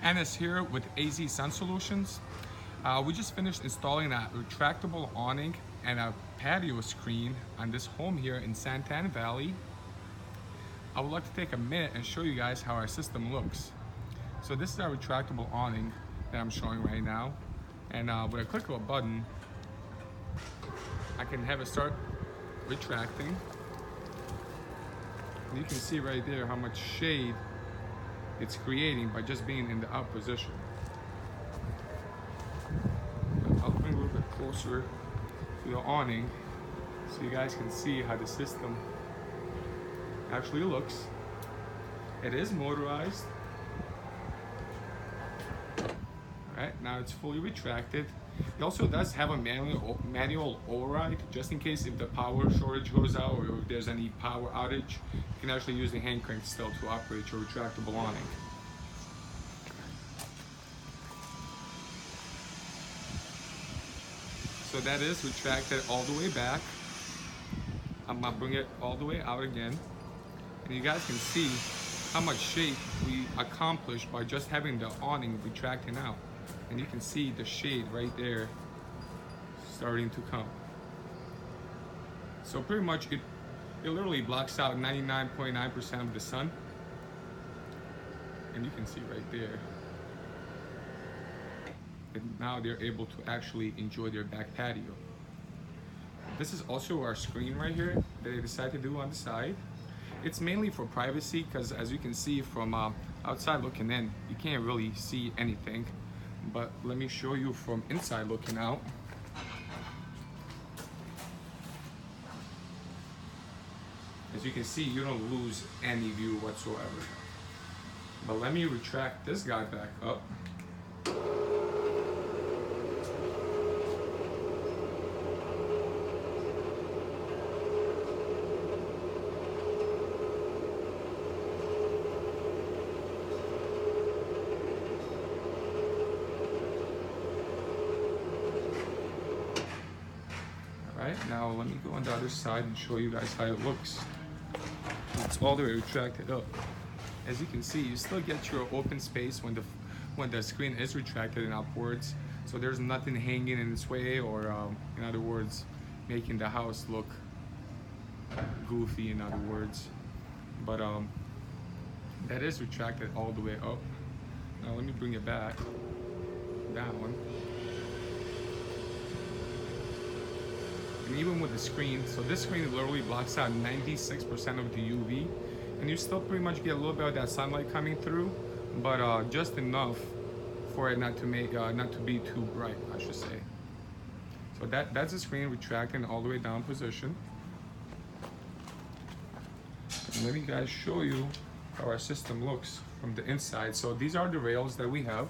Anis here with AZ Sun Solutions. We just finished installing a retractable awning and a patio screen on this home here in Santa Ana Valley. I would like to take a minute and show you guys how our system looks. So this is our retractable awning that I'm showing right now. And with a click of a button, I can have it start retracting. And you can see right there how much shade it's creating by just being in the up position. I'll bring a little bit closer to the awning so you guys can see how the system actually looks. It is motorized. Alright, now it's fully retracted. It also does have a manual override, just in case if the power shortage goes out or if there's any power outage, you can actually use the hand crank still to operate your retractable awning. So that is retracted all the way back. I'm gonna bring it all the way out again. And you guys can see how much shape we accomplished by just having the awning retracting out. And you can see the shade right there starting to come. So pretty much it literally blocks out 99.9% of the sun. And you can see right there. And now they're able to actually enjoy their back patio. This is also our screen right here that I decided to do on the side. It's mainly for privacy because as you can see from outside looking in, you can't really see anything. But let me show you from inside looking out. As you can see, you don't lose any view whatsoever. But let me retract this guy back up. Now let me go on the other side and show you guys how it looks. It's all the way retracted up. As you can see, you still get your open space when the screen is retracted and upwards. So there's nothing hanging in its way or in other words, making the house look goofy in other words. But that is retracted all the way up. Now let me bring it back down. And even with the screen, so this screen literally blocks out 96% of the UV, and you still pretty much get a little bit of that sunlight coming through, but just enough for it not to be too bright, I should say. So that's the screen retracting all the way down position. And let me guys show you how our system looks from the inside. So these are the rails that we have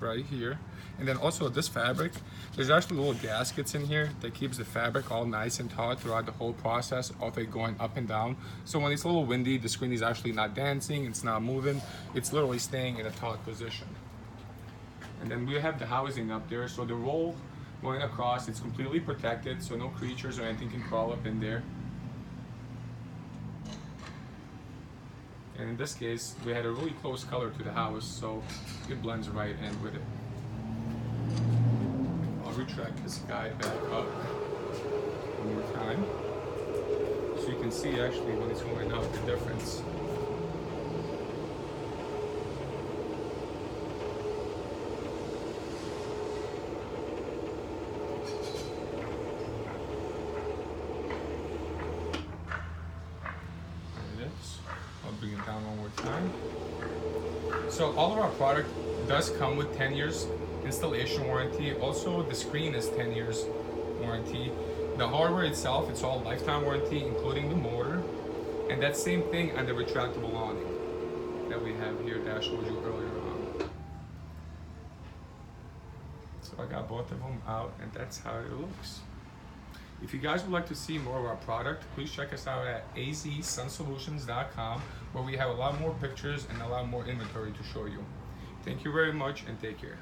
right here. And then also this fabric, there's actually little gaskets in here that keeps the fabric all nice and taut throughout the whole process of it going up and down. So when it's a little windy, the screen is actually not dancing, it's not moving, it's literally staying in a taut position. And then we have the housing up there, so the roll going across, it's completely protected, so no creatures or anything can crawl up in there. And in this case, we had a really close color to the house, so it blends right in with it. I'll retract this guy back up one more time so you can see actually when it's going up the difference. There it is. I'll bring it down one more time. So all of our product does come with 10 years installation warranty. Also, the screen is 10 years warranty. The hardware itself, it's all lifetime warranty, including the motor. And that same thing on the retractable awning that we have here that I showed you earlier on. So I got both of them out, and that's how it looks. If you guys would like to see more of our product, please check us out at azsunsolutions.com, where we have a lot more pictures and a lot more inventory to show you. Thank you very much and take care.